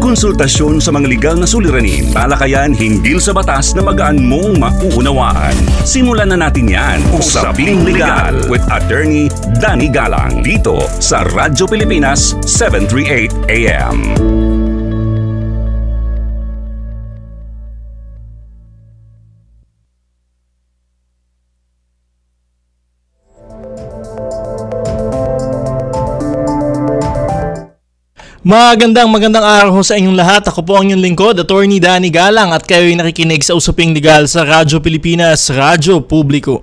konsultasyon sa mga legal na suliranin, talakayan hinggil sa batas na magaan mong mauunawaan. Simulan na natin yan. Usaping Legal with Attorney Danny Galang dito sa Radyo Pilipinas 738 AM. Magandang araw sa inyong lahat. Ako po ang inyong lingkod, Attorney Danny Galang, at kayo'y nakikinig sa Usaping Legal sa Radyo Pilipinas, Radyo Publiko.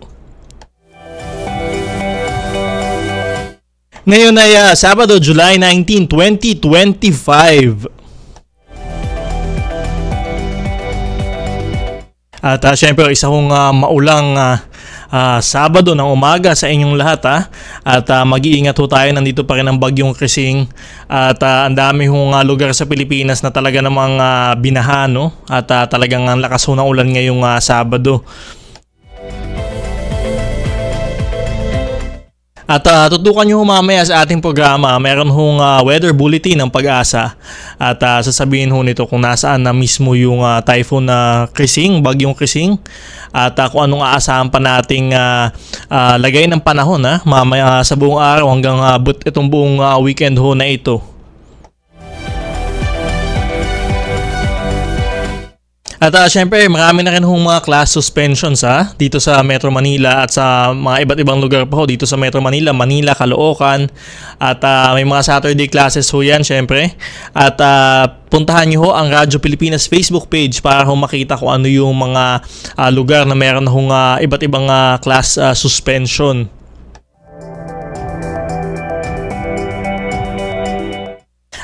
Ngayon ay Sabado, July 19, 2025. At syempre, isa kong maulang Sabado ng umaga sa inyong lahat at mag-iingat ho tayo. Nandito pa rin ang bagyong Krising at ang dami hong lugar sa Pilipinas na talaga namang binaha, no? At talagang ang lakas ho ng ulan ngayong Sabado. At tutukan nyo mamaya sa ating programa, meron hong weather bulletin ng Pag-asa at sasabihin ho nito kung nasaan na mismo yung typhoon na Krising, bagyong Krising, at kung anong aasahan pa nating lagay ng panahon mamaya sa buong araw hanggang itong buong weekend ho na ito. At syempre, marami na rin hong mga class suspensions dito sa Metro Manila at sa mga iba't ibang lugar pa ho dito sa Metro Manila, Caloocan, at may mga Saturday classes ho yan syempre. At puntahan nyo ho ang Radyo Pilipinas Facebook page para ho makita kung ano yung mga lugar na meron hong iba't ibang class suspension.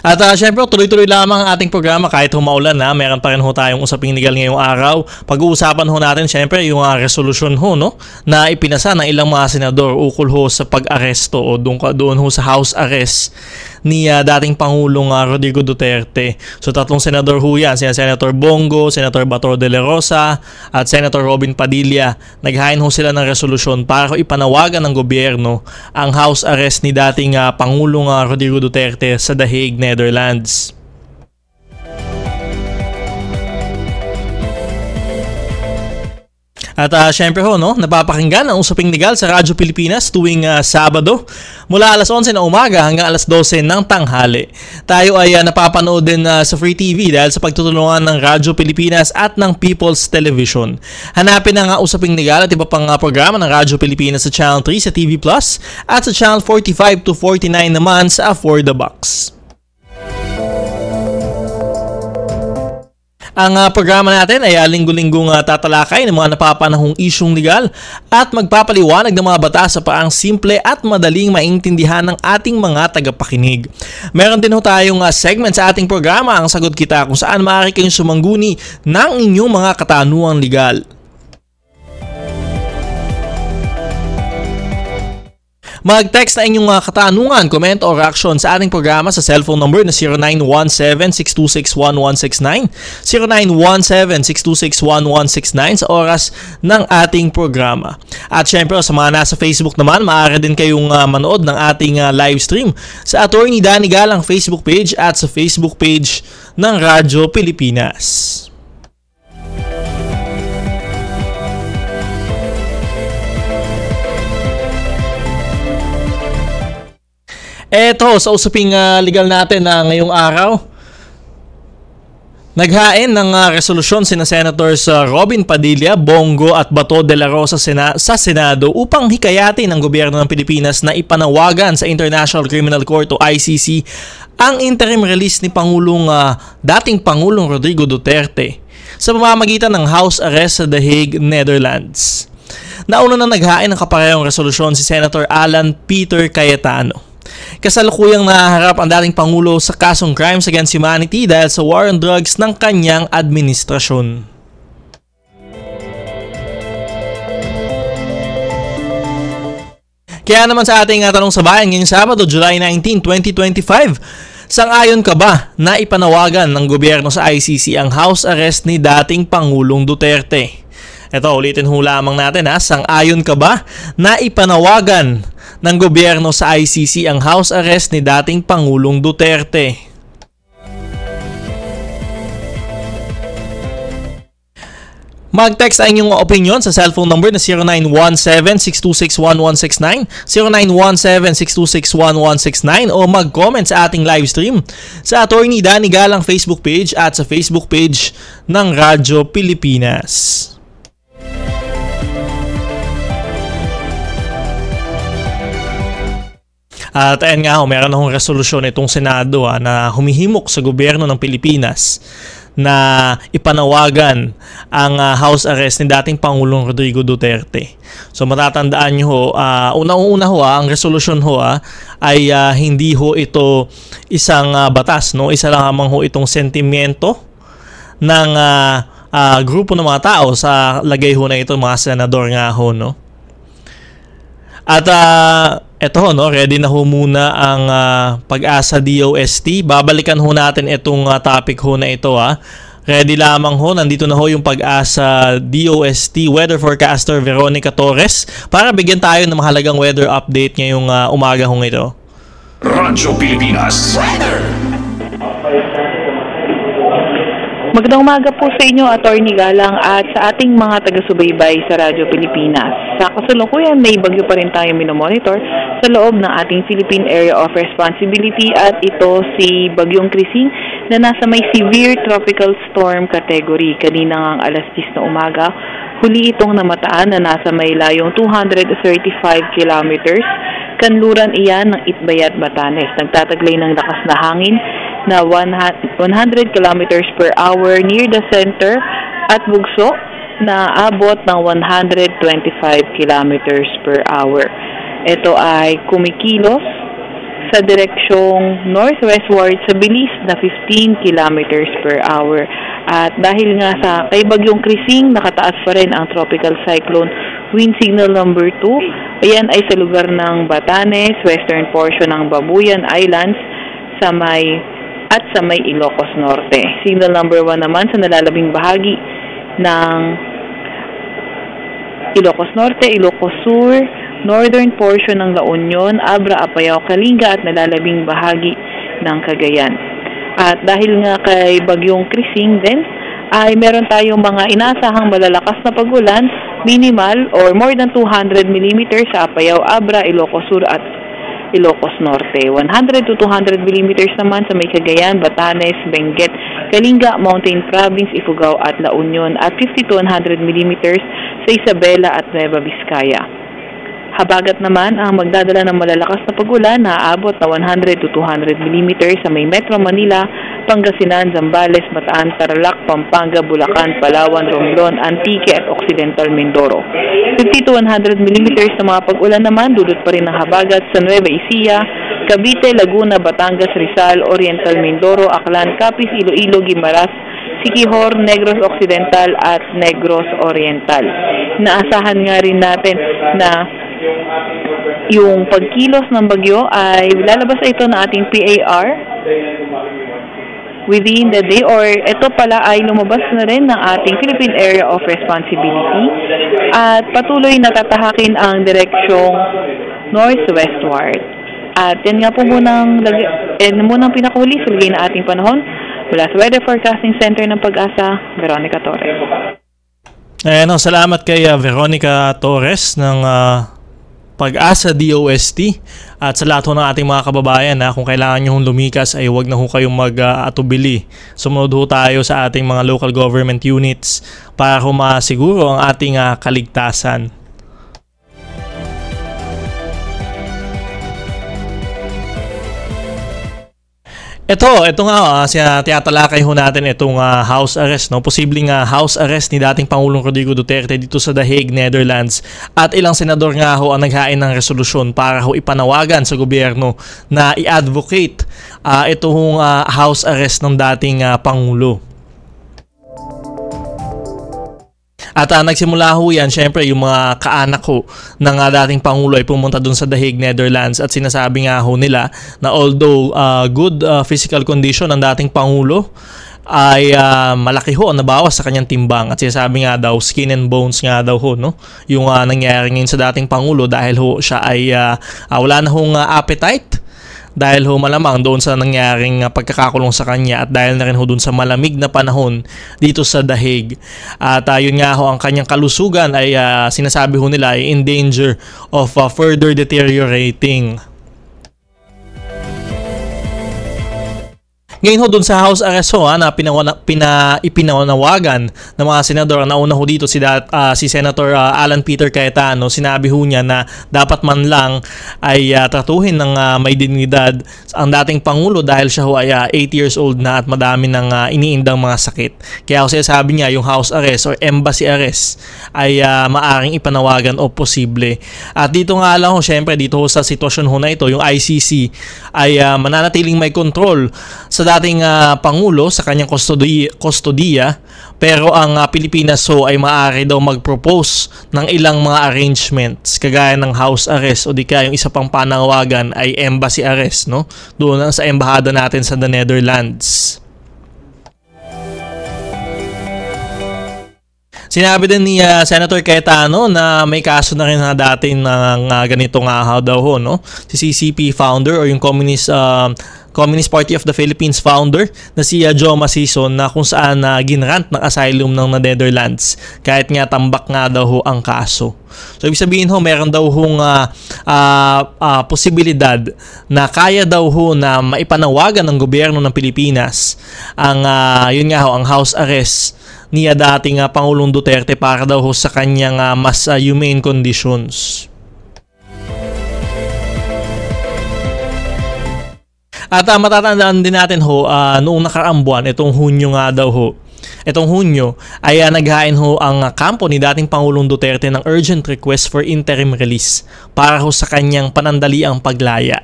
At syempre, tuloy-tuloy lamang ang ating programa kahit humaulan meron pa rin ho tayong usaping legal ngayong araw. Pag-uusapan ho natin syempre yung resolusyon ho, no, na ipinasa ng ilang mga senador ukol ho sa pag-aresto o doon ho sa house arrest ni dating Pangulong Rodrigo Duterte. So tatlong senador ho yan, Senator Bongo, Senator Bato de la Rosa at Senator Robin Padilla. Naghain ho sila ng resolusyon para ipanawagan ng gobyerno ang house arrest ni dating Pangulong Rodrigo Duterte sa The Hague, Netherlands. At syempre ho, no, napapakinggan ang Usaping Legal sa Radyo Pilipinas tuwing Sabado mula alas 11 ng umaga hanggang alas 12 ng tanghali. Tayo ay napapanood din sa Free TV dahil sa pagtutulungan ng Radyo Pilipinas at ng People's Television. Hanapin ang Usaping Legal at iba pang programa ng Radyo Pilipinas sa Channel 3 sa TV Plus at sa Channel 45 to 49 naman sa For the Box. Ang programa natin ay linggo-linggong tatalakay ng mga napapanahong isyong legal at magpapaliwanag ng mga batas sa paraang simple at madaling maintindihan ng ating mga tagapakinig. Meron din ho tayong segment sa ating programa, ang Sagot Kita, kung saan maaari kayong sumangguni ng inyong mga katanungang legal. Mag-text na inyong mga katanungan, comment or reaction sa ating programa sa cellphone number na 0917-626-1169, 0917-626-1169 sa oras ng ating programa. At syempre, sa mga nasa Facebook naman, maaari din kayong manood ng ating live stream sa Attorney Danny Galang Facebook page at sa Facebook page ng Radyo Pilipinas. Eto, sa usaping legal natin ngayong araw, naghain ng resolusyon sina Senators Robin Padilla, Bongo at Bato de la Rosa sa Senado upang hikayatin ng gobyerno ng Pilipinas na ipanawagan sa International Criminal Court o ICC ang interim release ni dating Pangulong Rodrigo Duterte sa pamamagitan ng house arrest sa The Hague, Netherlands. Nauna na naghain ng kaparehong resolusyon si Senator Alan Peter Cayetano. Kasalukuyang nahaharap ang dating Pangulo sa kasong crimes against humanity dahil sa war on drugs ng kanyang administrasyon. Kaya naman sa ating tanong sa bayan ngayong Sabado, July 19, 2025, sang-ayon ka ba na ipanawagan ng gobyerno sa ICC ang house arrest ni dating Pangulong Duterte? Ito, ulitin ho lamang natin sang-ayon ka ba na ipanawagan ng gobyerno sa ICC ang house arrest ni dating Pangulong Duterte? Mag-text ang inyong opinion sa cellphone number na 0917-626-1169, 0917-626-1169 o mag-comment sa ating live stream sa Attorney Danny Galang Facebook page at sa Facebook page ng Radyo Pilipinas. At ayan nga, meron akong resolusyon itong Senado na humihimok sa gobyerno ng Pilipinas na ipanawagan ang house arrest ni dating Pangulong Rodrigo Duterte. So matatandaan nyo unang-una ang resolusyon ay hindi ito isang batas, no? Isa lang lamang itong sentimiento ng grupo ng mga tao sa lagay na ito, mga senador nga no? At eto ready na muna ang Pag-asa DOST. Babalikan natin itong topic na ito Ready lamang nandito na yung Pag-asa DOST weather forecaster Veronica Torres para bigyan tayo ng mahalagang weather update ngayong umaga ito. Radyo Pilipinas Weather. Magandang umaga po sa inyo, Attorney Galang, at sa ating mga taga-subaybay sa Radyo Pilipinas. Sa kasalukuyan, may bagyo pa rin tayong minomonitor sa loob ng ating Philippine Area of Responsibility at ito si Bagyong Krising na nasa may severe tropical storm category. Kanina ngang alas 10 na umaga, huli itong namataan na nasa may layong 235 kilometers. Kanluran iyan ng Itbayat, Batanes. Nagtataglay ng lakas na hangin na 100 kilometers per hour near the center at bugso na abot ng 125 kilometers per hour. Ito ay kumikilos sa direksyong northwestward sa bilis na 15 kilometers per hour. At dahil nga sa kay Bagyong Krising, nakataas pa rin ang tropical cyclone wind signal number 2. Ayan ay sa lugar ng Batanes, western portion ng Babuyan Islands, sa may Ilocos Norte. Signal number 1 naman sa nalalabing bahagi ng Ilocos Norte, Ilocos Sur, northern portion ng La Union, Abra, Apayao, Kalinga at nalalabing bahagi ng Cagayan. At dahil nga kay Bagyong Krising din, ay meron tayong mga inaasahang malalakas na pag-ulan, minimal or more than 200 mm sa Apayao, Abra, Ilocos Sur at Ilocos Norte. 100 to 200 mm naman sa may Cagayan, Batanes, Benguet, Kalinga, Mountain Province, Ifugao at La Union at 50 to 100 mm sa Isabela at Nueva Vizcaya. Habagat naman ang magdadala ng malalakas na pag-ulan na aabot na 100 to 200 mm sa may Metro Manila, Pangasinan, Zambales, Bataan, Tarlac, Pampanga, Bulacan, Palawan, Romblon, Antique at Occidental Mindoro. 50 to 100 mm na mga pag-ulan naman dulot pa rin ng habagat sa Nueva Ecija, Cavite, Laguna, Batangas, Rizal, Oriental Mindoro, Aklan, Capiz, Iloilo, Guimaras, Siquijor, Negros Occidental at Negros Oriental. Naasahan nga rin natin na yung pagkilos ng bagyo ay lalabas ito na ating PAR within the day, or ito pala ay lumabas na rin ng ating Philippine Area of Responsibility at patuloy na tatahakin ang direksyong northwestward. At yan nga po munang pinakahuli sa lagay na ating panahon mula sa Weather Forecasting Center ng Pag-asa, Veronica Torres. Salamat kay Veronica Torres ng Pag-asa DOST at sa lahat ng ating mga kababayan kung kailangan nyo lumikas ay huwag na kayong mag-atubili. Sumunod tayo sa ating mga local government units para masiguro ang ating kaligtasan. Ito nga, tinatalakay natin itong house arrest, no? Posibleng house arrest ni dating Pangulong Rodrigo Duterte dito sa The Hague, Netherlands. At ilang senador nga ang naghain ng resolusyon para ipanawagan sa gobyerno na i-advocate itong house arrest ng dating Pangulo. At nagsimula yan, syempre yung mga kaanak ng dating Pangulo ay pumunta dun sa The Hague, Netherlands at sinasabi nga nila na although good physical condition ng dating Pangulo ay malaki ang nabawas sa kanyang timbang at sinasabi nga daw skin and bones nga daw no? Yung nangyari ngayon sa dating Pangulo dahil siya ay wala na appetite dahil ho malamang doon sa nangyaring pagkakakulong sa kanya at dahil na rin ho doon sa malamig na panahon dito sa The Hague. At yun nga ho, ang kanyang kalusugan ay sinasabi ho nila ay in danger of further deteriorating. Ngayon ho dun sa house arrest ho na ipinanawagan ng mga senador, nauna ho dito si Senator Alan Peter Cayetano. Sinabi ho niya na dapat man lang ay tratuhin ng may dignidad ang dating Pangulo dahil siya ho ay 8 years old na at madami ng iniindang mga sakit. Kaya ho sabi niya yung house arrest or embassy arrest ay maaring ipanawagan o posible. At dito nga lang ho, syempre dito ho sa sitwasyon ho na ito, yung ICC ay mananatiling may control sa dating Pangulo sa kanyang kustodiya, pero ang Pilipinas ho ay maaari daw mag-propose ng ilang mga arrangements kagaya ng house arrest o di kaya yung isa pang panawagan ay embassy arrest, no? Doon sa embahada natin sa the Netherlands. Sinabi din ni Senator Cayetano na may kaso na rin dati ng ganito nga daw ho, no? Si CCP founder o yung Communist Party of the Philippines founder na si Joe Masison, na kung saan ginrant ng asylum ng Netherlands kahit nga tambak nga daw ho ang kaso. So ibig sabihin ho, meron daw hong posibilidad na kaya daw ho na maipanawagan ng gobyerno ng Pilipinas ang yun nga ho, ang house arrest niya dating Pangulong Duterte para daw ho sa kanyang mas humane conditions. At matatandaan din natin ho, noong nakaraang buwan, itong Hunyo nga daw ho, itong Hunyo ay naghain ho ang kampo ni dating Pangulong Duterte ng urgent request for interim release para ho sa kanyang panandaliang paglaya.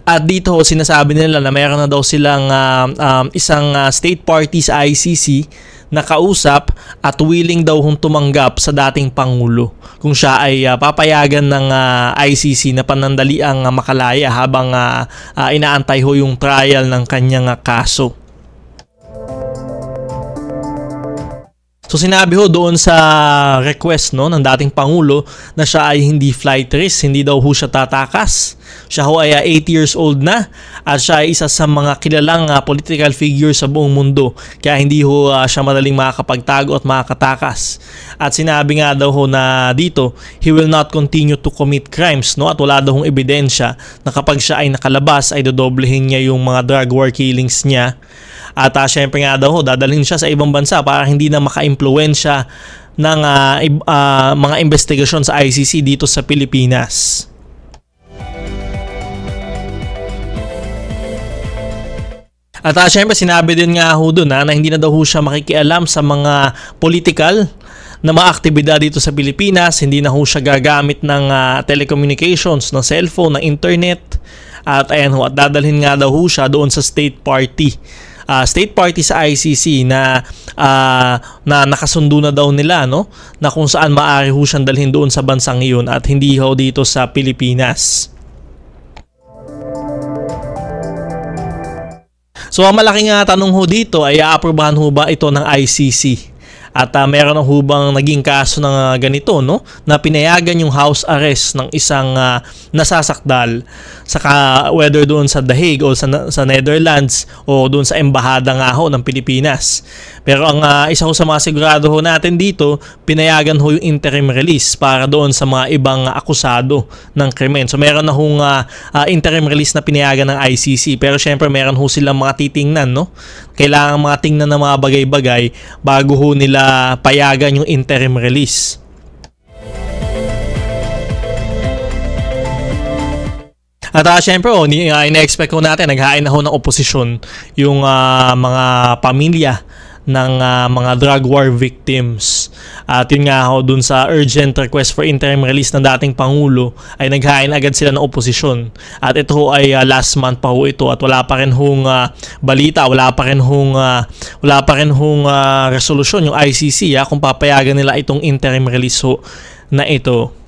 At dito ho, sinasabi nila na mayroon na daw silang isang state party sa ICC na kausap at willing daw hong tumanggap sa dating Pangulo kung siya ay papayagan ng ICC na panandaliang makalaya habang inaantay ho yung trial ng kanyang kaso. So sinabi ho doon sa request ng dating Pangulo na siya ay hindi flight risk, hindi daw ho siya tatakas. Siya ho ay 8 years old na at siya ay isa sa mga kilalang political figure sa buong mundo. Kaya hindi ho siya madaling makakapagtago at makakatakas. At sinabi nga daw ho na dito, he will not continue to commit crimes, no? At wala daw hong ebidensya na kapag siya ay nakalabas ay dodoblehin niya yung mga drug war killings niya. At syempre nga daw ho, dadalhin siya sa ibang bansa para hindi na maka-impluwensya ng mga investigasyon sa ICC dito sa Pilipinas. At syempre sinabi din nga ho doon na hindi na daw ho siya makikialam sa mga political na mga aktibidad dito sa Pilipinas, hindi na ho siya gagamit ng telecommunications, ng cellphone, ng internet. At ayan ho, at dadalhin nga daw ho siya doon sa state party sa ICC na nakasundo na daw nila, no, na kung saan maaari ho siyang dalhin doon sa bansang iyon at hindi ho dito sa Pilipinas. So ang malaking tanong ho dito ay aaprobahan ho ba ito ng ICC? At meron na hubang naging kaso ng ganito, no, na pinayagan yung house arrest ng isang nasasakdal saka whether doon sa The Hague o sa Netherlands o doon sa embahada nga ho ng Pilipinas. Pero ang isa ho sa mga sigurado ho natin dito, pinayagan ho yung interim release para doon sa mga ibang akusado ng krimen. So meron na hong interim release na pinayagan ng ICC, pero syempre meron ho silang mga titingnan, no? Kailangan mga tingnan ng mga bagay-bagay bago ho nila payagan yung interim release. At syempre, ina-expect ko natin, naghain na ho ng oposisyon yung mga pamilya ng mga drug war victims. At yun nga ho, dun sa urgent request for interim release ng dating Pangulo ay naghain agad sila ng oposisyon. At ito ho ay last month pa ho ito at wala pa rin hong balita, wala pa rin hong resolusyon yung ICC kung papayagan nila itong interim release ho na ito.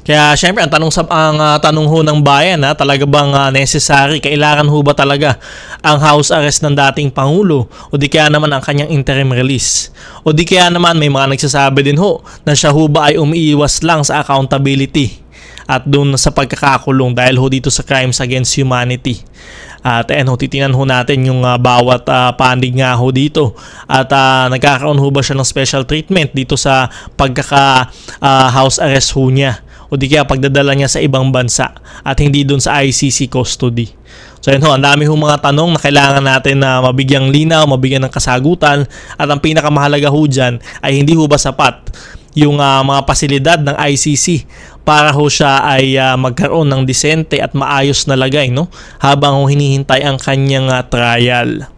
Kaya syempre ang tanong ho ng bayan, talaga bang necessary, kailangan ho ba talaga ang house arrest ng dating Pangulo o di kaya naman ang kanyang interim release? O di kaya naman may mga nagsasabi din ho na siya ho ba ay umiiwas lang sa accountability at doon sa pagkakakulong dahil ho dito sa crimes against humanity. At titingnan ho natin yung bawat panig nga ho dito. At nagkakaroon ho ba siya ng special treatment dito sa house arrest ho niya, o di kaya pagdadala niya sa ibang bansa at hindi doon sa ICC custody. So yun ho, ang dami ho mga tanong na kailangan natin na mabigyang linaw, mabigyan ng kasagutan. At ang pinakamahalaga ho dyan ay hindi ho ba sapat yung mga pasilidad ng ICC para ho siya ay magkaroon ng disente at maayos na lagay, no? Habang ho hinihintay ang kanyang trial.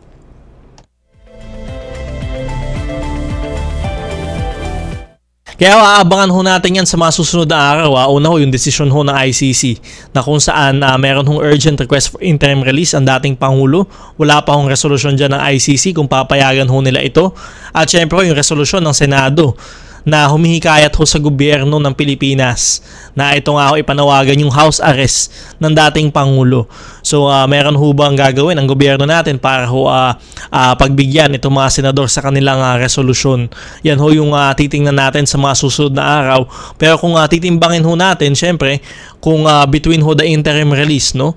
Kaya aabangan ho natin yan sa mga susunod na araw. Una ho yung desisyon ho ng ICC na kung saan meron hong urgent request for interim release ang dating Pangulo. Wala pa hong resolusyon dyan ng ICC kung papayagan ho nila ito. At syempre yung resolusyon ng Senado na humihikayat ho sa gobyerno ng Pilipinas na ito nga ho ipanawagan yung house arrest ng dating Pangulo. So meron ho bang gagawin ang gobyerno natin para ho pagbigyan itong mga senador sa kanilang resolusyon? Yan ho yung titingnan natin sa mga susunod na araw. Pero kung titimbangin ho natin, syempre, kung between ho the interim release, no,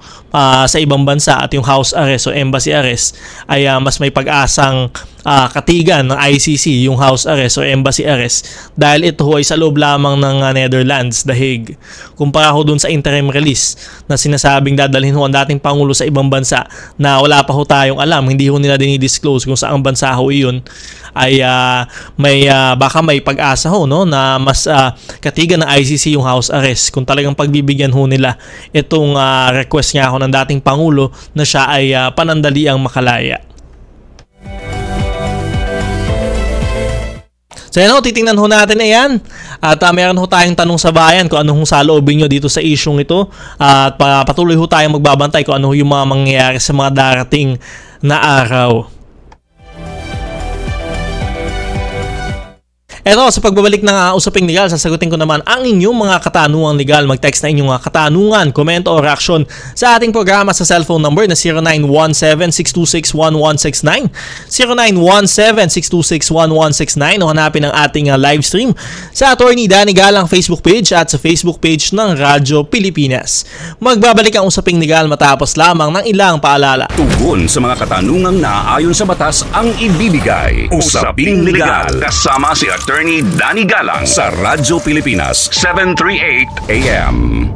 sa ibang bansa at yung house arrest o embassy arrest ay mas may pag-asang katigan ng ICC yung house arrest o embassy arrest dahil ito ho ay sa loob lamang ng Netherlands, The Hague. Kumpara ho dun sa interim release na sinasabing dadalhin ho ang dating Pangulo sa ibang bansa na wala pa ho tayong alam, hindi ho nila dinidisclose kung saang bansa ho iyon, ay baka may pag-asa ho, no, na mas katigan ng ICC yung house arrest kung talagang pagbibigyan ho nila itong request nga ho ng dating Pangulo na siya ay panandaliang makalaya. So yan ho, titingnan ho natin ayan. At meron ho tayong tanong sa bayan kung ano hong saloobin nyo dito sa isyong ito. At patuloy ho tayong magbabantay kung ano yung mga mangyayari sa mga darating na araw. Eto, sa pagbabalik ng Usaping Legal, sasagutin ko naman ang inyong mga katanungang legal. Mag-text na inyong katanungan, komento o reaksyon sa ating programa sa cellphone number na 0917-626-1169, 0917-626-1169 o hanapin ang ating live stream sa Attorney Danny Galang Facebook page at sa Facebook page ng Radyo Pilipinas. Magbabalik ang Usaping Legal matapos lamang ng ilang paalala. Tugon sa mga katanungang naaayon sa batas ang ibibigay. Usaping Legal kasama si Attorney Danny Galang sa Radyo Pilipinas 738 AM.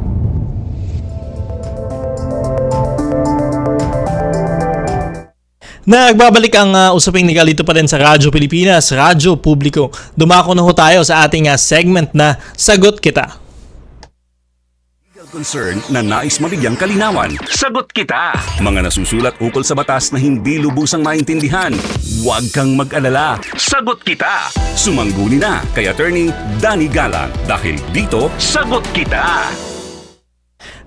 Nagbabalik ang Usaping Legal dito pa rin sa Radyo Pilipinas, Radyo Publiko. Dumako na ho tayo sa ating segment na Sagot Kita. Concern na nais mabigyang kalinawan. Sagot kita! Mga nasusulat ukol sa batas na hindi lubusang maintindihan. Huwag kang mag-alala. Sagot kita! Sumangguni na kay Attorney Danny Galang dahil dito, Sagot Kita!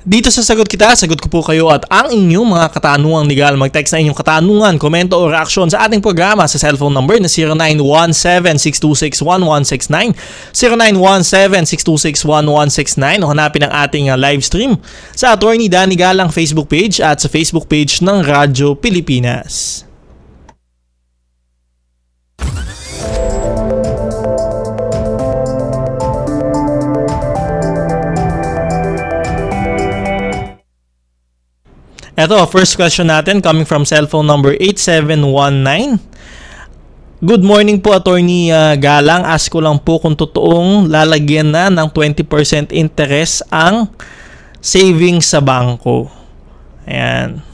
Dito sa Sagot Kita, sagot ko po kayo at ang inyong mga katanungang legal. Mag-text na inyong katanungan, komento o reaksyon sa ating programa sa cellphone number na 0917-626-1169, 0917-626-1169 o hanapin ang ating live stream sa Attorney Danny Galang Facebook page at sa Facebook page ng Radyo Pilipinas. Ito, first question natin coming from cellphone number 8719. Good morning po, Attorney Galang. Ask ko lang po kung totoong lalagyan na ng 20% interest ang savings sa bangko. Ayan.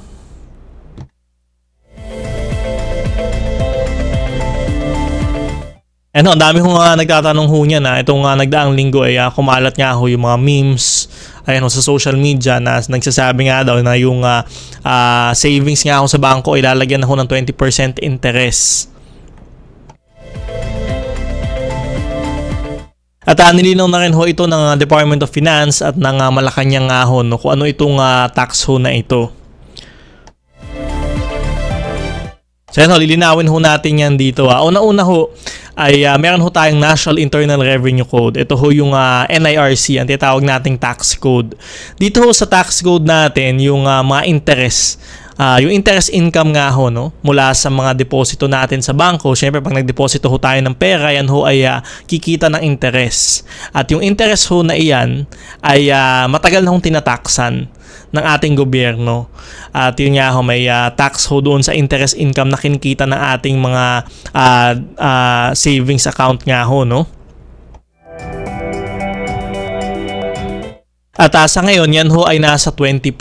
Ang dami kong nagtatanong ho niya na itong nagdaang linggo ay kumalat nga ho yung mga memes sa social media na nagsasabi nga daw na yung savings nga ho sa bangko ay lalagyan na ho ng 20% interest. At nilinaw na rin ho ito ng Department of Finance at ng Malacanang nga ho, no, kung ano itong tax ho na ito. So yan ho, lilinawin ho natin yan dito. Una-una ho, ay meron ho tayong National Internal Revenue Code. Ito ho yung NIRC, ang tinatawag nating tax code. Dito ho sa tax code natin, yung mga interest, yung interest income nga ho, no, mula sa mga deposito natin sa bangko. Syempre, pag nagdeposito ho tayo ng pera, yan ho ay kikita ng interest. At yung interest ho na iyan ay matagal na hong tinataksan ng ating gobyerno. At yun nga ho, may tax ho doon sa interest income na kinikita ng ating mga savings account nga ho, no? At sa ngayon, yan ho ay nasa 20%.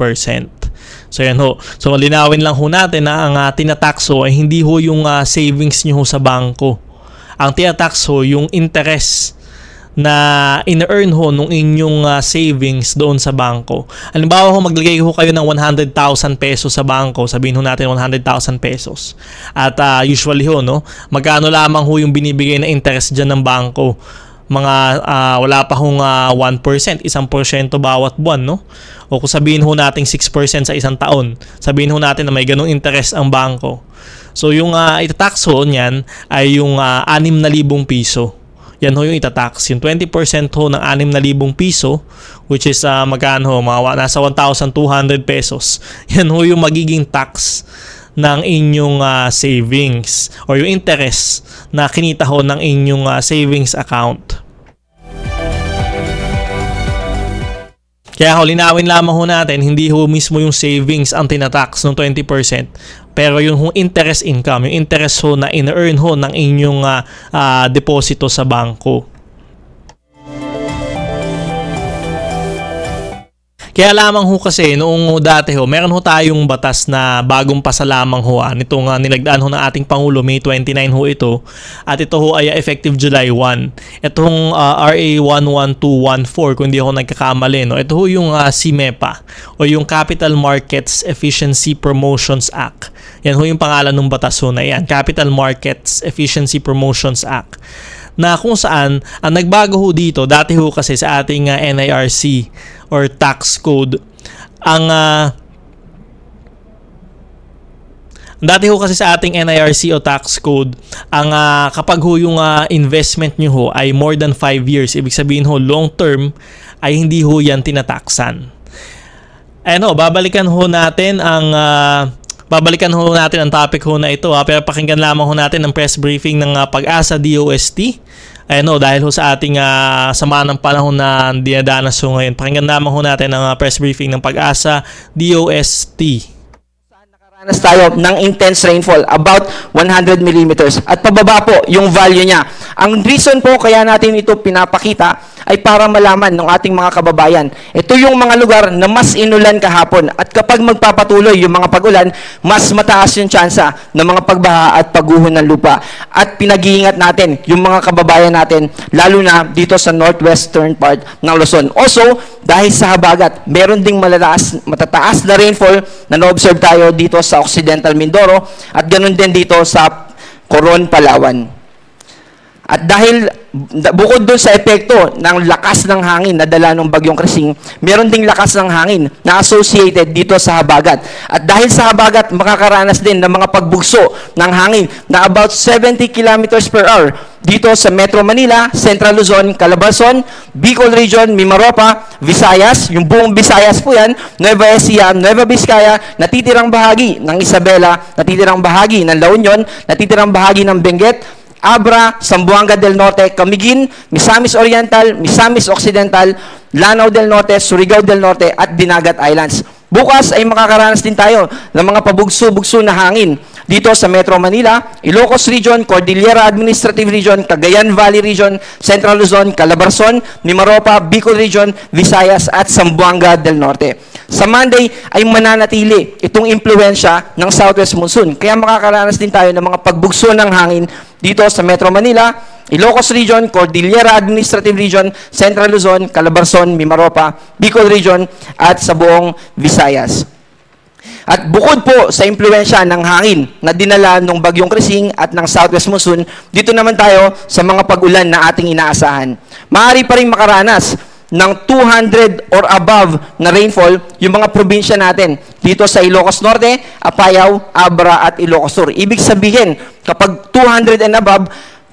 So yan ho. So linawin lang ho natin na ang tinatax ho ay hindi ho yung savings nyo ho sa bangko. Ang tinatax ho yung interest na in-earn ho nung inyong savings doon sa bangko. Halimbawa ho, maglagay ho kayo ng 100,000 pesos sa bangko, sabihin ho natin 100,000 pesos. At usually ho, no, magkano lamang ho yung binibigay na interest dyan ng bangko? Mga wala pa hong 1%, 1% bawat buwan, no? O kung sabihin ho natin 6% sa isang taon, sabihin ho natin na may ganong interest ang bangko. So yung itatax ho niyan ay yung 6,000 piso. Yan ho yung itatax. Yung 20% ho ng 6,000 piso, which is magkano ho, nasa 1,200 pesos. Yan ho yung magiging tax ng inyong savings or yung interest na kinita ho ng inyong savings account. Kaya ho, linawin lamang ho natin, hindi ho mismo yung savings ang tinatax ng 20%, pero yung interest income, yung interest ho na in-earn ho ng inyong deposito sa bangko. Kaya lamang ho kasi noong dati ho, meron ho tayong batas na bagong pasa lamang ho. Nitong nilagdaan ho ng ating Pangulo, May 29 ho ito. At ito ho ay effective July 1. Itong RA 11214, kung hindi ako nagkakamali, no? Ito ho yung CMEPA o yung Capital Markets Efficiency Promotions Act. Yan ho yung pangalan ng batas ho na yan, Capital Markets Efficiency Promotions Act. Na kung saan, ang nagbago ho dito, dati ho kasi sa ating NIRC or tax code, dati ho kasi sa ating NIRC o tax code, kapag ho yung investment nyo ho ay more than 5 years, ibig sabihin ho long term, ay hindi ho yan tinataksan. Ano, babalikan ho natin ang topic ho na ito, pero pakinggan lamang ho natin ang press briefing ng Pag-asa DOST. Dahil ho sa ating sama ng panahon na dinadanas ho ngayon. Pakinggan lamang ho natin ang press briefing ng Pag-asa DOST. Nakaranas tayo ng intense rainfall, about 100 millimeters. At pababa po yung value niya. Ang reason po kaya natin ito pinapakita ay para malaman ng ating mga kababayan. Ito yung mga lugar na mas inulan kahapon. At kapag magpapatuloy yung mga pag-ulan, mas mataas yung tsansa ng mga pagbaha at pagguho ng lupa. At pinag-iingat natin yung mga kababayan natin, lalo na dito sa northwestern part ng Luzon. Also, dahil sa habagat, meron ding matataas na rainfall na na-observe tayo dito sa Occidental Mindoro at ganun din dito sa Coron, Palawan. At dahil bukod doon sa epekto ng lakas ng hangin na dala ng bagyong Krising, meron ding lakas ng hangin na associated dito sa habagat. At dahil sa habagat, makakaranas din ng mga pagbugso ng hangin na about 70 kilometers per hour dito sa Metro Manila, Central Luzon, Calabarzon, Bicol Region, Mimaropa, Visayas, yung buong Visayas po yan, Nueva Ecija, Nueva Vizcaya, natitirang bahagi ng Isabela, natitirang bahagi ng La Union, natitirang bahagi ng Benguet, Abra, Zamboanga del Norte, Camiguin, Misamis Oriental, Misamis Occidental, Lanao del Norte, Surigao del Norte, at Dinagat Islands. Bukas ay makakaranas din tayo ng mga pabugso-bugso na hangin dito sa Metro Manila, Ilocos Region, Cordillera Administrative Region, Cagayan Valley Region, Central Luzon, Calabarzon, Mimaropa, Bicol Region, Visayas, at Zamboanga del Norte. Sa Monday ay mananatili itong impluensya ng Southwest Monsoon. Kaya makakaranas din tayo ng mga pagbugso ng hangin dito sa Metro Manila, Ilocos Region, Cordillera Administrative Region, Central Luzon, Calabarzon, Mimaropa, Bicol Region, at sa buong Visayas. At bukod po sa impluensya ng hangin na dinala ng bagyong Krising at ng Southwest Monsoon, dito naman tayo sa mga pag-ulan na ating inaasahan. Maaari pa rin makaranas ng 200 or above na rainfall yung mga probinsya natin dito sa Ilocos Norte, Apayao, Abra, at Ilocos Sur. Ibig sabihin, kapag 200 and above,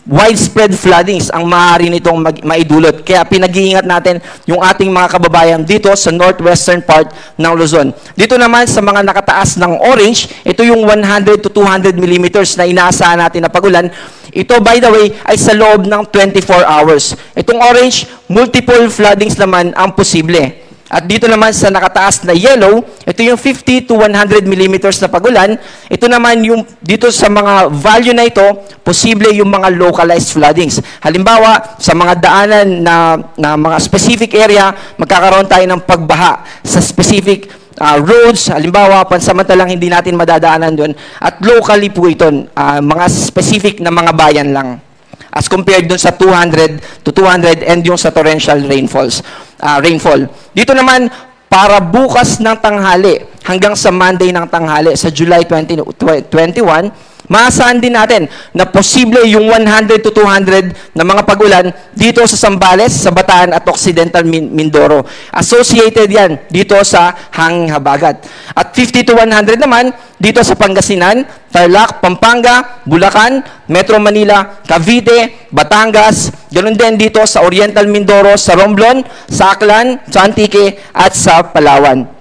widespread floodings ang maaari nitong maidulot. Kaya pinag-iingat natin yung ating mga kababayan dito sa northwestern part ng Luzon. Dito naman sa mga nakataas ng orange, ito yung 100 to 200 millimeters na inaasahan natin na pagulan. Ito, by the way, ay sa loob ng 24 hours. Itong orange, multiple floodings naman ang posible. At dito naman sa nakataas na yellow, ito yung 50 to 100 millimeters na pagulan. Ito naman yung dito sa mga value na ito, posible yung mga localized floodings. Halimbawa, sa mga daanan na mga specific area, magkakaroon tayo ng pagbaha sa specific roads. Halimbawa, pansamantalang hindi natin madadaanan doon. At locally po ito, mga specific na mga bayan lang. As compared dun sa 200 to 200 and yung sa torrential rainfall. Dito naman, para bukas ng tanghali hanggang sa Monday ng tanghali sa July 2021, maasahan din natin na posible yung 100 to 200 na mga pagulan dito sa Zambales, sa Bataan at Occidental Mindoro. Associated yan dito sa hanging habagat. At 50 to 100 naman dito sa Pangasinan, Tarlac, Pampanga, Bulacan, Metro Manila, Cavite, Batangas, ganoon din dito sa Oriental Mindoro, sa Romblon, sa Aklan, sa Antique at sa Palawan.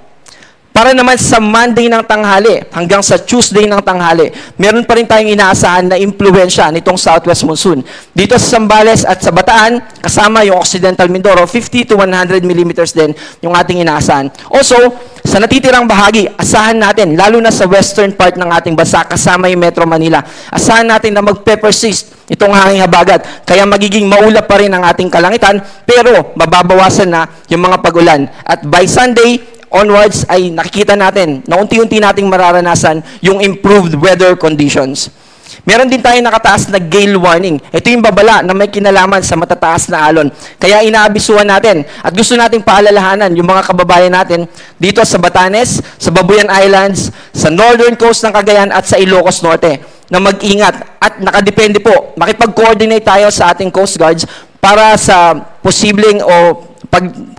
Para naman sa Monday ng tanghali hanggang sa Tuesday ng tanghali, meron pa rin tayong inaasahan na impluwensya nitong southwest monsoon. Dito sa Zambales at sa Bataan, kasama yung Occidental Mindoro, 50 to 100 millimeters din yung ating inaasahan. Also, sa natitirang bahagi, asahan natin, lalo na sa western part ng ating bansa, kasama yung Metro Manila, asahan natin na magpe-persist itong hanging habagat. Kaya magiging maulap pa rin ang ating kalangitan, pero mababawasan na yung mga pagulan. At by Sunday onwards ay nakikita natin na unti-unti nating mararanasan yung improved weather conditions. Meron din tayong nakataas na gale warning. Ito yung babala na may kinalaman sa matataas na alon. Kaya inaabisuhan natin at gusto nating paalalahanan yung mga kababayan natin dito sa Batanes, sa Babuyan Islands, sa northern coast ng Cagayan at sa Ilocos Norte na mag-ingat at nakadepende po. Makipag-coordinate tayo sa ating Coast Guards para sa posibleng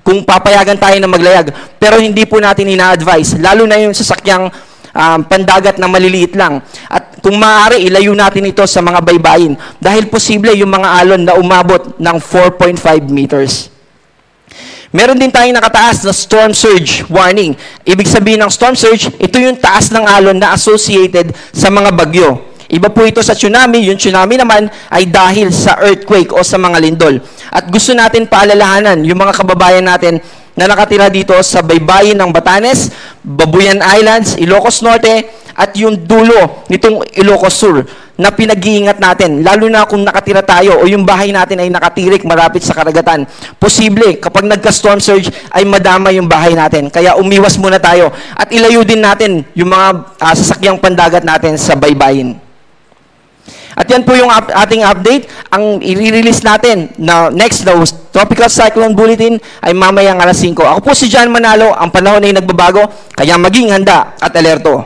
kung papayagan tayo na maglayag. Pero hindi po natin ina-advise, lalo na yung sasakyang pandagat na maliliit lang. At kung maaari, ilayo natin ito sa mga baybayin dahil posible yung mga alon na umabot ng 4.5 meters. Meron din tayong nakataas na storm surge warning. Ibig sabihin ng storm surge, ito yung taas ng alon na associated sa mga bagyo. Iba po ito sa tsunami. Yung tsunami naman ay dahil sa earthquake o sa mga lindol. At gusto natin paalalahanan yung mga kababayan natin na nakatira dito sa baybayin ng Batanes, Babuyan Islands, Ilocos Norte, at yung dulo nitong Ilocos Sur na pinag-iingat natin, lalo na kung nakatira tayo o yung bahay natin ay nakatirik malapit sa karagatan. Posible, kapag nagka-storm surge, ay madama yung bahay natin. Kaya umiwas muna tayo at ilayo din natin yung mga sasakyang pandagat natin sa baybayin. At yan po yung ating update. Ang i-release natin na next na Tropical Cyclone Bulletin ay mamayang alas 5. Ako po si John Manalo. Ang panahon ay nagbabago, kaya maging handa at alerto.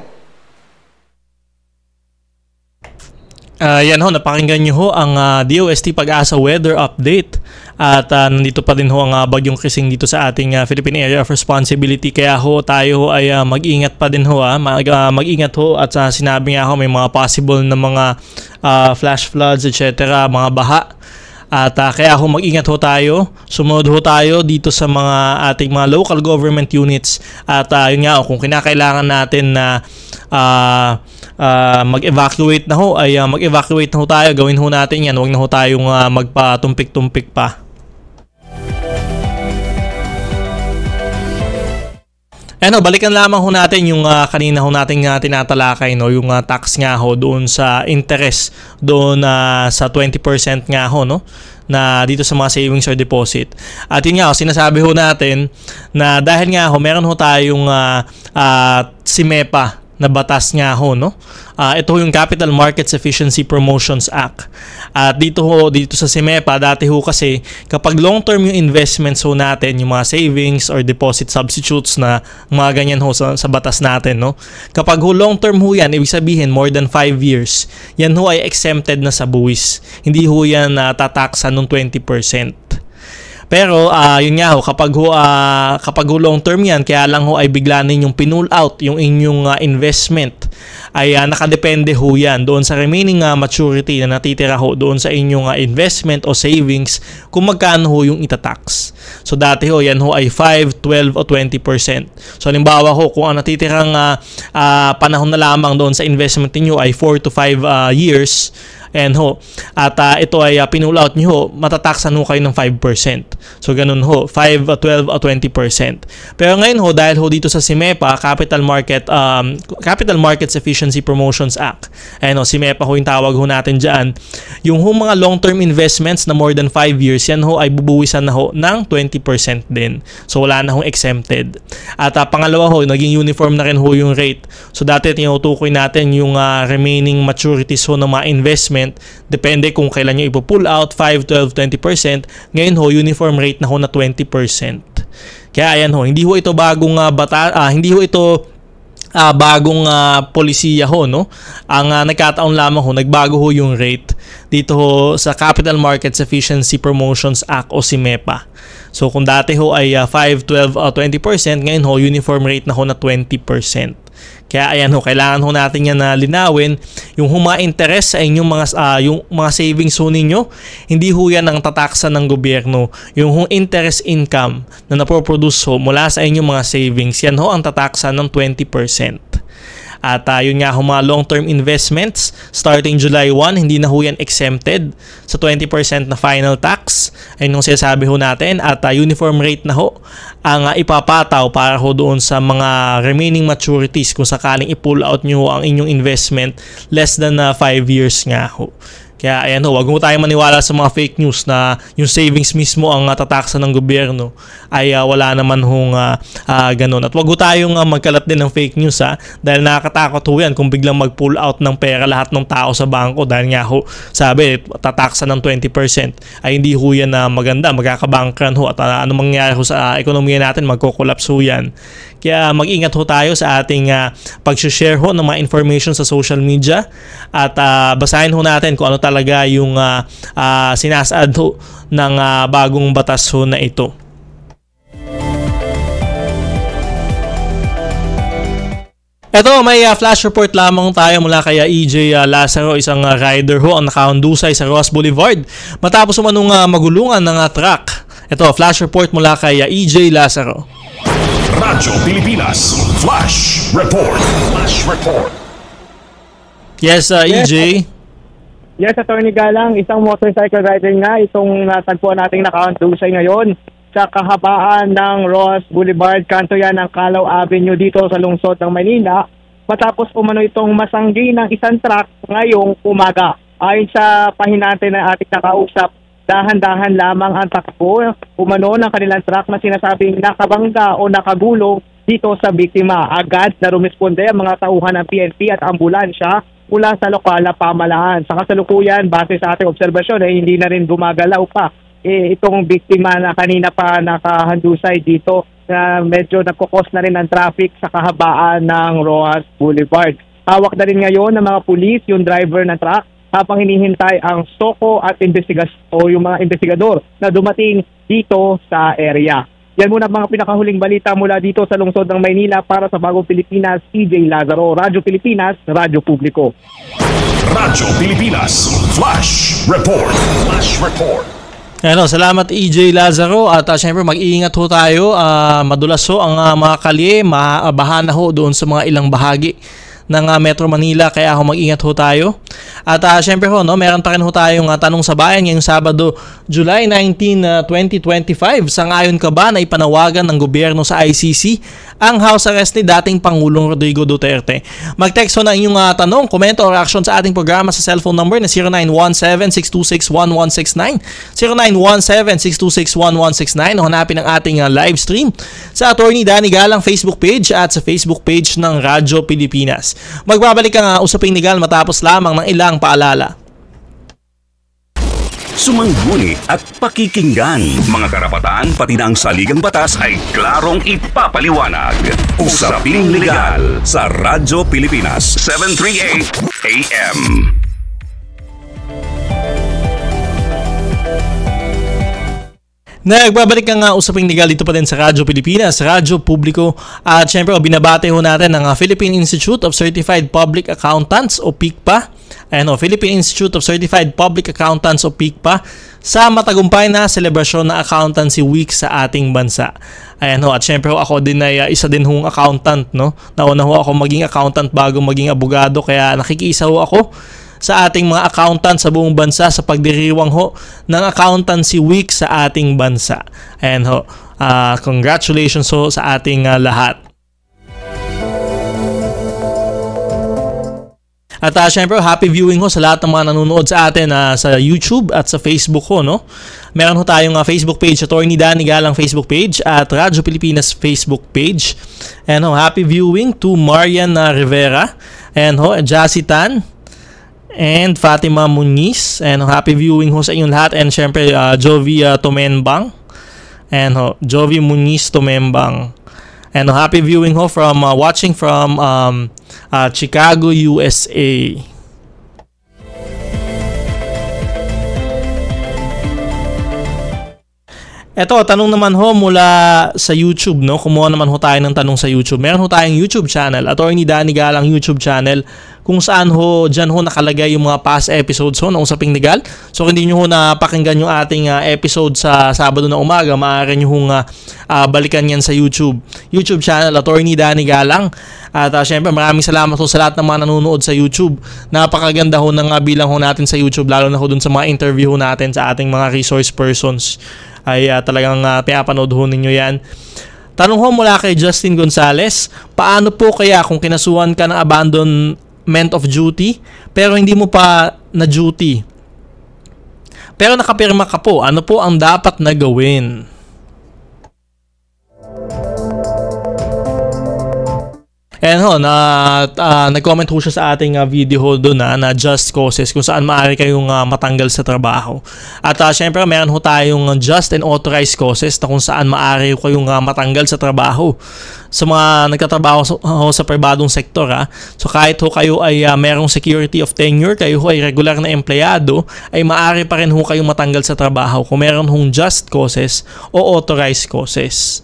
Yan ho, napakinggan nyo ho ang DOST Pag-asa Weather Update. At nandito pa din ho ang bagyong Krising dito sa ating Philippine Area of Responsibility. Kaya ho tayo ho ay mag-ingat pa din ho. Mag-ingat ho at sinabi nga ho may mga possible na mga flash floods, etc. mga baha. At kaya ho mag-ingat ho tayo. Sumunod ho tayo dito sa mga ating mga local government units. At yun nga ho, kung kinakailangan natin na mag-evacuate na ho, ay mag-evacuate na ho tayo. Gawin ho natin yan. Huwag na ho tayong magpatumpik-tumpik pa. Ano, balikan lamang ho natin yung kanina ho nating tinatalakay, no, yung tax nga ho doon sa interest doon sa 20% nga ho, no, na dito sa mga savings or deposit. At yun nga ho, sinasabi ho natin na dahil nga ho meron ho tayong SIMEPA na batas nga ho, no? Ito yung Capital Markets Efficiency Promotions Act. At dito sa SIMEPA, dati ho kasi kapag long-term yung investments ho natin, yung mga savings or deposit substitutes na mga ganyan ho sa batas natin, no? Kapag ho long-term ho yan, ibig sabihin more than 5 years, yan ho ay exempted na sa buwis. Hindi ho yan tataksan ng 20%. Pero yun nga ho, kapag ho long term yan, kaya lang ho ay bigla ninyong pinull out yung inyong investment ay nakadepende ho yan doon sa remaining maturity na natitira ho doon sa inyong investment o savings kung magkano ho yung itatax. So dati ho yan ho ay 5, 12 o 20%. So halimbawa ho kung ang natitirang panahon na lamang doon sa investment niyo ay 4 to 5 years, and ho, at ito ay pinull out nyo ho, matataksan ho kayo ng 5%. So ganun ho, 5, 12 o 20%. Pero ngayon ho, dahil ho dito sa CIMEPA, Capital Markets Efficiency Promotions Act, ayan ho, CIMEPA ho yung tawag ho natin dyan, yung ho mga long-term investments na more than 5 years, yan ho ay bubuwisan na ho ng 20% din. So wala na hong exempted. At pangalawa ho, naging uniform na rin ho yung rate. So dati tinutukoy natin yung remaining maturities ho ng mga investment. Depende kung kailan nyo ipo-pull out, 5, 12, 20%. Ngayon ho, uniform rate na ho na 20%. Kaya ayan ho, hindi ho ito bagong hindi ho ito bagong polisiya ho, no? Ang nagkataon lamang ho, nagbago ho yung rate dito ho sa Capital Markets Efficiency Promotions Act o CIMEPA. So kung dati ho ay 5, 12, 20%, ngayon ho, uniform rate na ho na 20%. Kaya ayan ho, kailangan ho natin yan na linawin. Yung mga interest sa inyong yung mga savings ho ninyo, hindi ho yan ang tataksan ng gobyerno. Yung interest income na napoproduce ho mula sa inyong mga savings, yan ho ang tataksan ng 20%. At yun nga ho, mga long-term investments starting July 1, hindi na ho yan exempted sa 20% na final tax. Ayun yung sinasabi ho natin. At uniform rate na ho ang ipapataw para ho doon sa mga remaining maturities kung sakaling i-pull out nyo ang inyong investment less than 5 years nga ho. Kaya ayan ho, wag mo tayong maniwala sa mga fake news na yung savings mismo ang tataksan ng gobyerno, ay wala naman hong ganun. At wag mo tayong magkalat din ng fake news dahil nakakatakot ho yan kung biglang mag-pull out ng pera lahat ng tao sa bangko dahil nga ho, sabi, tataksan ng 20%. Ay hindi ho yan maganda, magkakabankran ho at anong mangyayari ho sa ekonomiya natin, magko-collapse ho yan. Kaya mag-ingat ho tayo sa ating pag-share ho ng mga information sa social media at basahin ho natin kung ano talaga yung sinasaad ho ng bagong batas ho na ito. Ito, may flash report lamang tayo mula kay EJ Lazaro, isang rider ho ang nakahandusay sa Ross Boulevard matapos umanong magulungan ng truck. Ito, flash report mula kay EJ Lazaro. Radyo Pilipinas Flash Report. Flash Report. Yes, EJ. Yes, Attorney Galang, isang motorcycle rider nga itong natagpuan nating nakahandusay ngayon sa kahabaan ng Ross Boulevard, kanto yan ng Calao Avenue dito sa lungsod ng Manila, matapos umano itong masanggi ng isang truck ngayong umaga. Ayon sa pahinante ng ating nakausap, dahan-dahan lamang ang takbo umano ng kanilang truck na sinasabing nakabangga o nakagulong dito sa biktima. Agad na rumisponde ang mga tauhan ng PNP at ambulansya mula sa lokal na pamahalaan. Sa kasalukuyan, base sa ating obserbasyon, hindi na rin gumagalaw pa itong biktima na kanina pa nakahandusay dito na medyo nagkukos na rin ang traffic sa kahabaan ng Roas Boulevard. Hawak na rin ngayon ng mga pulis yung driver ng truck habang hinihintay ang SOCO at yung mga investigador na dumating dito sa area. Yan muna mga pinakahuling balita mula dito sa lungsod ng Maynila para sa Bagong Pilipinas, EJ Lazaro, Radyo Pilipinas, Radyo Publiko. Radyo Pilipinas Flash Report. Flash Report. Ano, salamat EJ Lazaro at syempre mag-iingat ho tayo, madulas ho ang mga kalye, mabaha na ho doon sa mga ilang bahagi ng Metro Manila, kaya mag-ingat ho tayo. At syempre ho, no, meron pa rin ho tayong tanong sa bayan ngayong Sabado, July 19, 2025. Sangayon ka ba na ipanawagan ng gobyerno sa ICC ang house arrest ni dating Pangulong Rodrigo Duterte? Mag-text ho na inyong tanong, komento or action sa ating programa sa cellphone number na 0917-626-1169, 0917-626-1169, o hanapin ang ating live stream sa Attorney Danny Galang Facebook page at sa Facebook page ng Radyo Pilipinas. Magbabalik ang usaping legal matapos lamang ng ilang paalala. Sumangguni at pakikinggan. Mga karapatan pati na ang saligang batas ay klarong ipapaliwanag. Usaping legal sa Radyo Pilipinas 738 AM. Nagbabalik ka nga usaping legal dito pa din sa Radyo Pilipinas, Radyo Publiko. At syempre, binabate ho natin ang Philippine Institute of Certified Public Accountants o PICPA. Philippine Institute of Certified Public Accountants o PICPA sa matagumpay na selebrasyon ng Accountancy Week sa ating bansa. At syempre ako din ay isa din hong accountant, no? Nauna ho ako maging accountant bago maging abogado, kaya nakikiisa ho ako sa ating mga accountant sa buong bansa sa pagdiriwang ho ng Accountancy Week sa ating bansa. Congratulations ho sa ating lahat. At syempre, happy viewing ho sa lahat ng mga nanonood sa atin sa YouTube at sa Facebook ho, no? Meron ho tayong Facebook page, Attorney Danny Galang Facebook page at Radyo Pilipinas Facebook page. Happy viewing to Marian Rivera and Jassy Tan and Fatima Muniz, and happy viewing ho sa inyong lahat, and syempre Jovi Tumembang and Jovi Muniz Tumembang, and happy viewing ho from watching from Chicago, USA. Eto, tanong naman ho mula sa YouTube, no? Kumuha naman ho tayo ng tanong sa YouTube. Meron ho tayong YouTube channel, Attorney Danny Galang YouTube channel, kung saan ho, dyan ho nakalagay yung mga past episodes ho ng Usaping Legal. So, hindi nyo ho napakinggan yung ating episode sa Sabado na umaga, maaari nyo hong balikan yan sa YouTube channel, Attorney Danny Galang. At syempre, maraming salamat ho sa lahat ng mga nanonood sa YouTube. Napakaganda ho ng bilang ho natin sa YouTube, lalo na ho dun sa mga interview ho natin sa ating mga resource persons. Ay talagang pinapanood ho ninyo yan. Tanong ho mula kay Justin Gonzales, paano po kaya kung kinasuhan ka ng abandonment of duty pero hindi mo pa na duty, pero nakapirma ka po, ano po ang dapat na gawin? Nag-comment ho siya sa ating video ho doon na just causes kung saan maaari kayong matanggal sa trabaho. At syempre meron ho tayong just and authorized causes na kung saan maaari kayong matanggal sa trabaho. Sa mga nagtatrabaho sa pribadong sektor, so kahit ho kayo ay merong security of tenure, kayo ho ay regular na empleyado, ay maaari pa rin ho kayong matanggal sa trabaho kung meron hong just causes o authorized causes.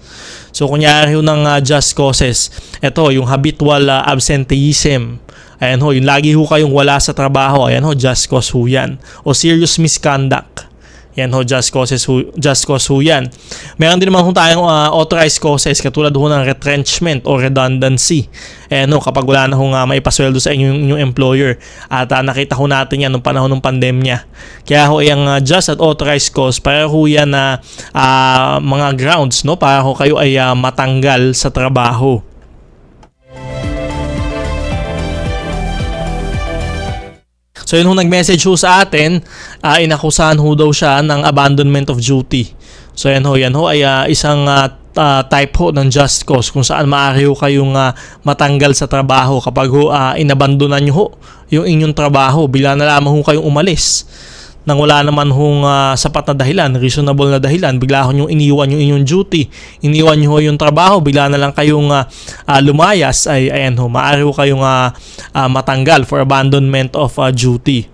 So, kunyari ho ng just causes, ito, yung habitual absenteeism. Ayan ho, yung lagi ho kayong wala sa trabaho. Ayan ho, just cause ho yan. O serious misconduct. Ayan ho, just cause ho yan. Meron din naman ho tayong authorized causes, katulad ho ng retrenchment o redundancy. Ayan ho, kapag wala na ho maipasweldo sa inyong employer. At nakita ho natin yan noong panahon ng pandemya. Kaya ho, yung just at authorized cause, para ho yan na mga grounds, no, para ho kayo ay matanggal sa trabaho. So yun ho, nag-message ho sa atin, inakusahan ho daw siya ng abandonment of duty. So yan ho ay isang type ho ng just cause kung saan maaari ho kayong matanggal sa trabaho kapag ho inabandonan nyo ho yung inyong trabaho, bila na lamang ho kayong umalis nang wala naman hong sapat na dahilan, reasonable na dahilan, bigla ho yung iniwan yung inyong duty, iniwan nyo ho yung trabaho, bigla na lang kayong lumayas, ay ayan ho, maaari ho kayong matanggal for abandonment of duty.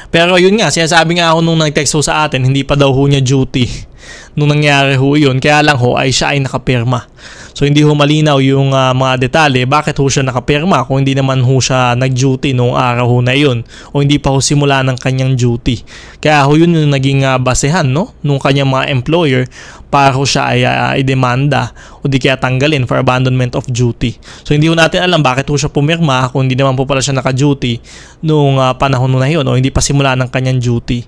Pero yun nga, sinasabi nga ako nung nag-text ho sa atin, hindi pa daw ho niya duty nung nangyari ho yun, kaya lang ho ay siya ay nakapirma. So hindi ho malinaw yung mga detalye, bakit ho siya nakapirma kung hindi naman ho siya nag-duty nung araw ho na yun, o hindi pa ho simula ng kanyang duty. Kaya ho yun yung naging basehan, no, nung kanyang mga employer para ho siya ay idemanda o di kaya tanggalin for abandonment of duty. So hindi ho natin alam bakit ho siya pumirma kung hindi naman po pala siya naka-duty nung panahon na yun, o hindi pa simula ng kanyang duty.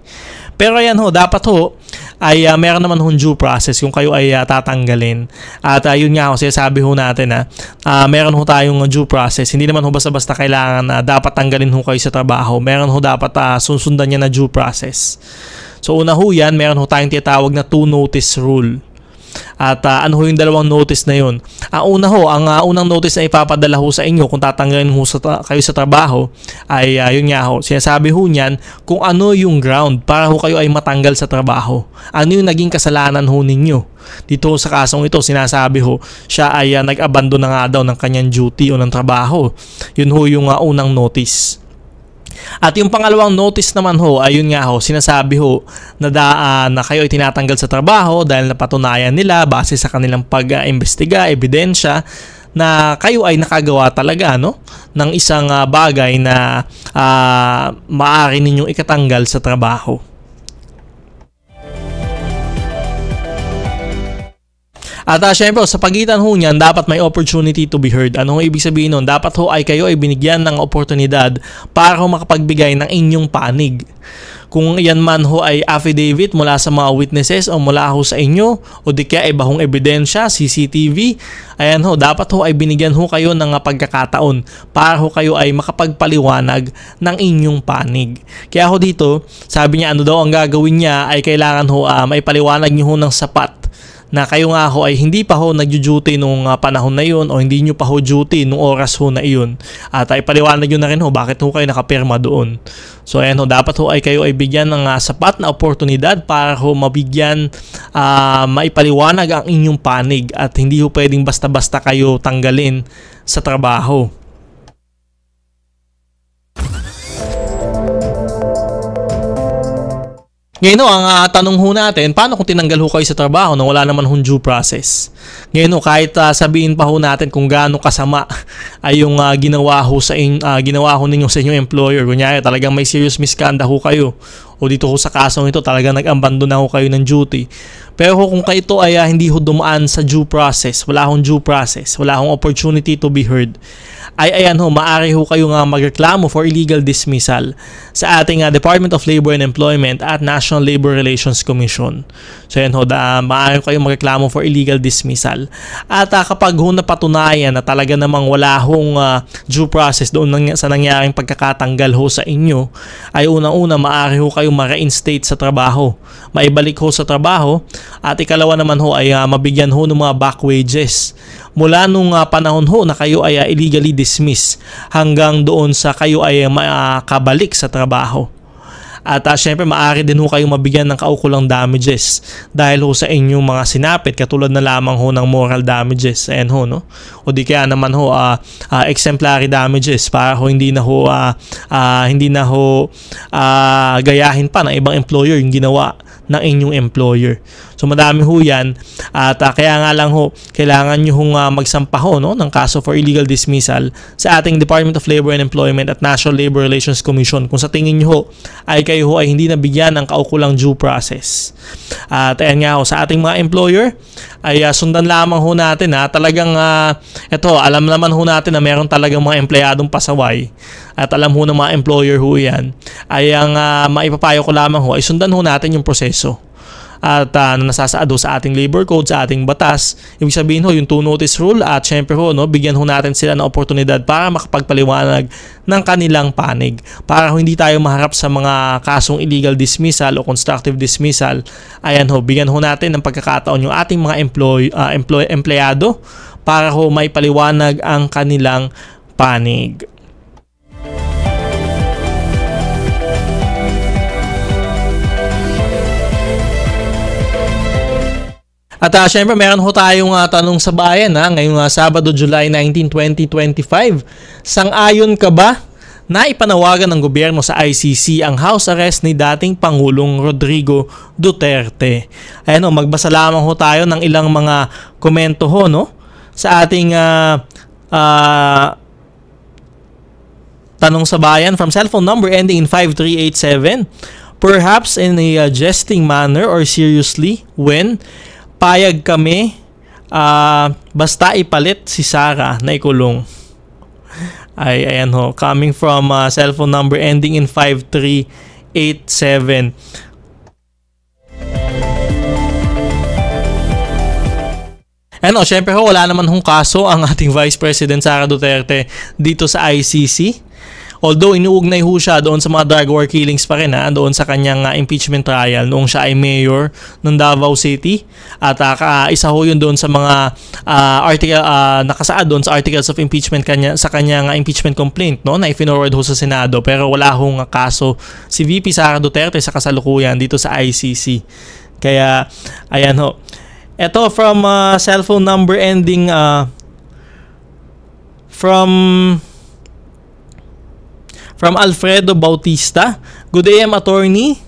Pero ayan ho, dapat ho ay meron naman hong due process kung kayo ay tatanggalin. At yun nga ho, sinasabi ho natin meron ho tayong due process. Hindi naman ho basta-basta kailangan dapat tanggalin ho kayo sa trabaho. Meron ho dapat susundan niya na due process. So una ho yan, meron ho tayong tinatawag na 2 notice rule. At ano ho yung dalawang notice na yun? Una ho, ang unang notice na ipapadala ho sa inyo kung tatanggalin ho kayo sa trabaho ay yun nga ho, sinasabi ho niyan kung ano yung ground para ho kayo ay matanggal sa trabaho. Ano yung naging kasalanan ho ninyo? Dito sa kasong ito, sinasabi ho, siya ay nag-abandon na nga daw ng kanyang duty o ng trabaho. Yun ho yung unang notice. At yung pangalawang notice naman ho, ayun nga ho, sinasabi ho na, na kayo ay tinatanggal sa trabaho dahil napatunayan nila base sa kanilang pag-imbestiga, ebidensya, na kayo ay nakagawa talaga ng isang bagay na maaari ninyong ikatanggal sa trabaho. At syempre, sa pagitan ho niyan, dapat may opportunity to be heard. Ano ibig sabihin nun? Dapat ho ay kayo ay binigyan ng oportunidad para ho makapagbigay ng inyong panig. Kung yan man ho ay affidavit mula sa mga witnesses o mula ho sa inyo o di kaya ay bahong ebidensya, CCTV, ayan ho, dapat ho ay binigyan ho kayo ng pagkakataon para ho kayo ay makapagpaliwanag ng inyong panig. Kaya ho dito, sabi niya ano daw ang gagawin niya ay kailangan ho maipaliwanag niyo ho ng sapat na kayo nga ho ay hindi pa ho nagjo-duty nung panahon na yun o hindi nyo pa ho duty nung oras ho na iyon. At ipaliwanag nyo na rin ho bakit ho kayo nakapirma doon. So ayan ho, dapat ho ay kayo ay bigyan ng sapat na oportunidad para ho mabigyan, maipaliwanag ang inyong panig at hindi ho pwedeng basta-basta kayo tanggalin sa trabaho. Ngayon ang tanong ho natin, paano kung tinanggal ho kayo sa trabaho na wala naman hong due process? Ngayon kahit sabihin pa ho natin kung gaano kasama ay yung ginawa ho ninyo sa inyong employer, kunyari talagang may serious misconduct ho kayo o dito ho sa kasong ito talagang nag-abandon na ho kayo ng duty. Pero kung kayo ay hindi ho dumaan sa due process, wala hong due process, wala hong opportunity to be heard, ay ayan ho, maaari ho kayo nga magreklamo for illegal dismissal sa ating Department of Labor and Employment at National Labor Relations Commission. So ayan ho, maaari kayo magreklamo for illegal dismissal. At kapag ho napatunayan na talaga namang wala hong due process doon sa nangyaring pagkakatanggal ho sa inyo, ay unang-una maaari ho kayo ma-reinstate sa trabaho, maibalik ho sa trabaho, at ikalawa naman ho ay mabigyan ho ng mga back wages mula nung panahon ho na kayo ay illegally dismissed hanggang doon sa kayo ay makabalik sa trabaho. At syempre maaari din ho kayong mabigyan ng kaukulang damages dahil ho sa inyong mga sinapit katulad na lamang ho ng moral damages, ayan ho, no? O di kaya naman ho exemplary damages para ho hindi na ho gayahin pa ng ibang employer yung ginawa ng inyong employer. So madami ho yan at kaya nga lang ho kailangan nyo hong magsampa ho ng kaso for illegal dismissal sa ating Department of Labor and Employment at National Labor Relations Commission kung sa tingin nyo ho ay kayo ho ay hindi nabigyan ng kaukulang due process. At ayan nga ho, sa ating mga employer ay sundan lamang ho natin talagang ito, alam naman ho natin na meron talagang mga empleyadong pasaway at alam ho ng mga employer ho yan, ay ang maipapayo ko lamang ho ay sundan ho natin yung proseso at nasasaado sa ating labor code, sa ating batas. Ibig sabihin ho, yung 2-notice rule at syempre ho, bigyan ho natin sila ng oportunidad para makapagpaliwanag ng kanilang panig. Para hindi tayo maharap sa mga kasong illegal dismissal o constructive dismissal, ayan ho, bigyan ho natin ng pagkakataon yung ating mga empleyado para ho may paliwanag ang kanilang panig. At syempre meron ho tayong tanong sa bayan ngayong Sabado, July 19, 2025. Sang-ayon ka ba na ipanawagan ng gobyerno sa ICC ang house arrest ni dating Pangulong Rodrigo Duterte? Ayan ho, magbasa lamang ho tayo ng ilang mga komento ho sa ating tanong sa bayan from cellphone number ending in 5387. Perhaps in a jesting manner or seriously when payag kami basta ipalit si Sara na ikulong. Ay ayan ho, coming from cellphone number ending in 5387. Ano, syempre ho, wala naman hong kaso ang ating Vice President Sara Duterte dito sa ICC. Although inuugnay ho siya doon sa mga drug war killings pa rin doon sa kanyang impeachment trial noong siya ay mayor ng Davao City. At isa ho yun doon sa mga nakasaad doon sa articles of impeachment sa kanyang impeachment complaint na i-forward ho sa Senado. Pero wala hong kaso si VP Sara Duterte sa kasalukuyan dito sa ICC. Kaya ayan ho. Ito from cellphone number ending from From Alfredo Bautista, good AM attorney.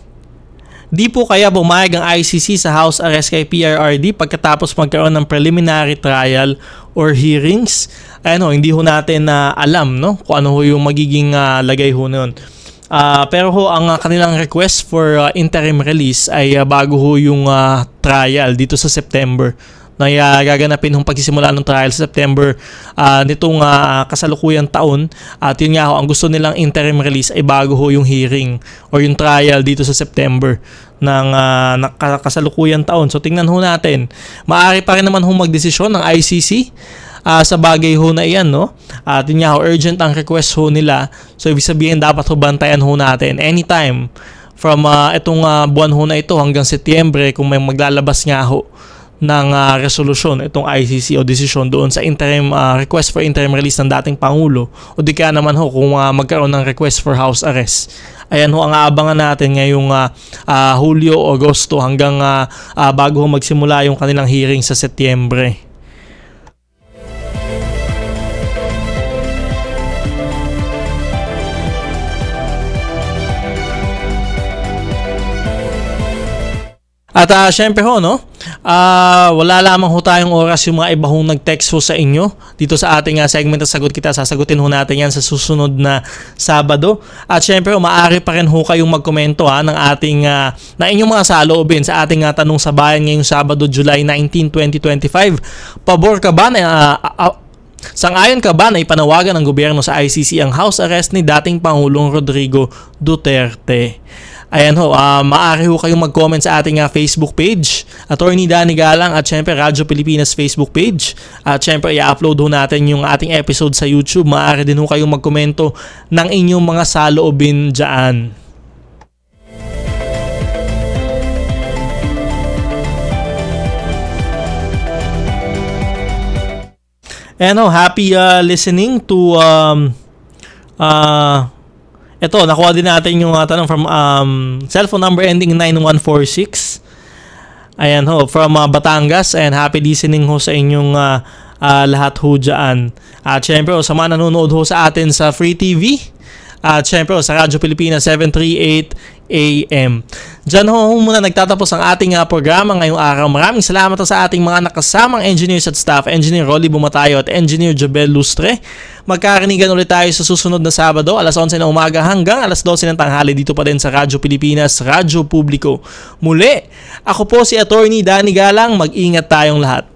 Di po kaya bumayag ang ICC sa house arrest kay PRRD pagkatapos magkaroon ng preliminary trial or hearings? Hindi ho natin alam kung ano ho yung magiging lagay ho nun. Pero ho, ang kanilang request for interim release ay bago ho yung trial dito sa September. Na gaganapin ng pagsisimula ng trial sa September nitong kasalukuyang taon. At yun nga ho, ang gusto nilang interim release ay bago ho yung hearing or yung trial dito sa September ng kasalukuyang taon. So tingnan ho natin. Maaari pa rin naman ho magdesisyon ng ICC sa bagay ho na iyan, At yun nga ho, urgent ang request ho nila. So ibig sabihin dapat ho bantayan ho natin anytime from itong buwan ho na ito hanggang Setyembre kung may maglalabas nga ho ng resolusyon itong ICC o desisyon doon sa interim request for interim release ng dating Pangulo o di kaya naman ho kung magkaroon ng request for house arrest. Ayan ho ang aabangan natin ngayong Hulyo o Agosto hanggang bago ho magsimula yung kanilang hearing sa Setyembre. At syempre ho, wala lamang ho tayong oras yung mga iba hong nag-text ho sa inyo dito sa ating segment na Sagot Kita. Sasagutin ho natin yan sa susunod na Sabado. At syempre ho, maaari pa rin ho kayong magkomento ng ating na inyong mga saloobin sa ating tanong sa bayan ngayong Sabado, July 19, 2025. Pabor ka ba na sang-ayon ka ba na ipanawagan ng gobyerno sa ICC ang house arrest ni dating Pangulong Rodrigo Duterte? Ayan ho, maaari ho kayong mag-comment sa ating Facebook page, Attorney Danny Galang, at syempre Radyo Pilipinas Facebook page. At syempre i-upload ho natin yung ating episode sa YouTube. Maaari din ho kayong magkomento ng inyong mga saloobin dyan. Ayan ho, happy listening to ito, nakuha din natin yung tanong from cellphone number ending 9146. Ayan ho, from Batangas. And happy listening ho sa inyong lahat ho dyan. At syempre, sa mga nanonood ho sa atin sa Free TV. At syempre, sa Radyo Pilipinas 738 AM. Diyan ho muna nagtatapos ang ating programa ngayong araw. Maraming salamat sa ating mga nakasamang engineers at staff, Engineer Rolly Bumatayo at Engineer Jabel Lustre. Magkarinigan ulit tayo sa susunod na Sabado, alas 11 ng umaga hanggang alas 12 ng tanghali dito pa din sa Radyo Pilipinas, Radyo Publiko. Muli, ako po si Attorney Danny Galang. Mag-ingat tayong lahat.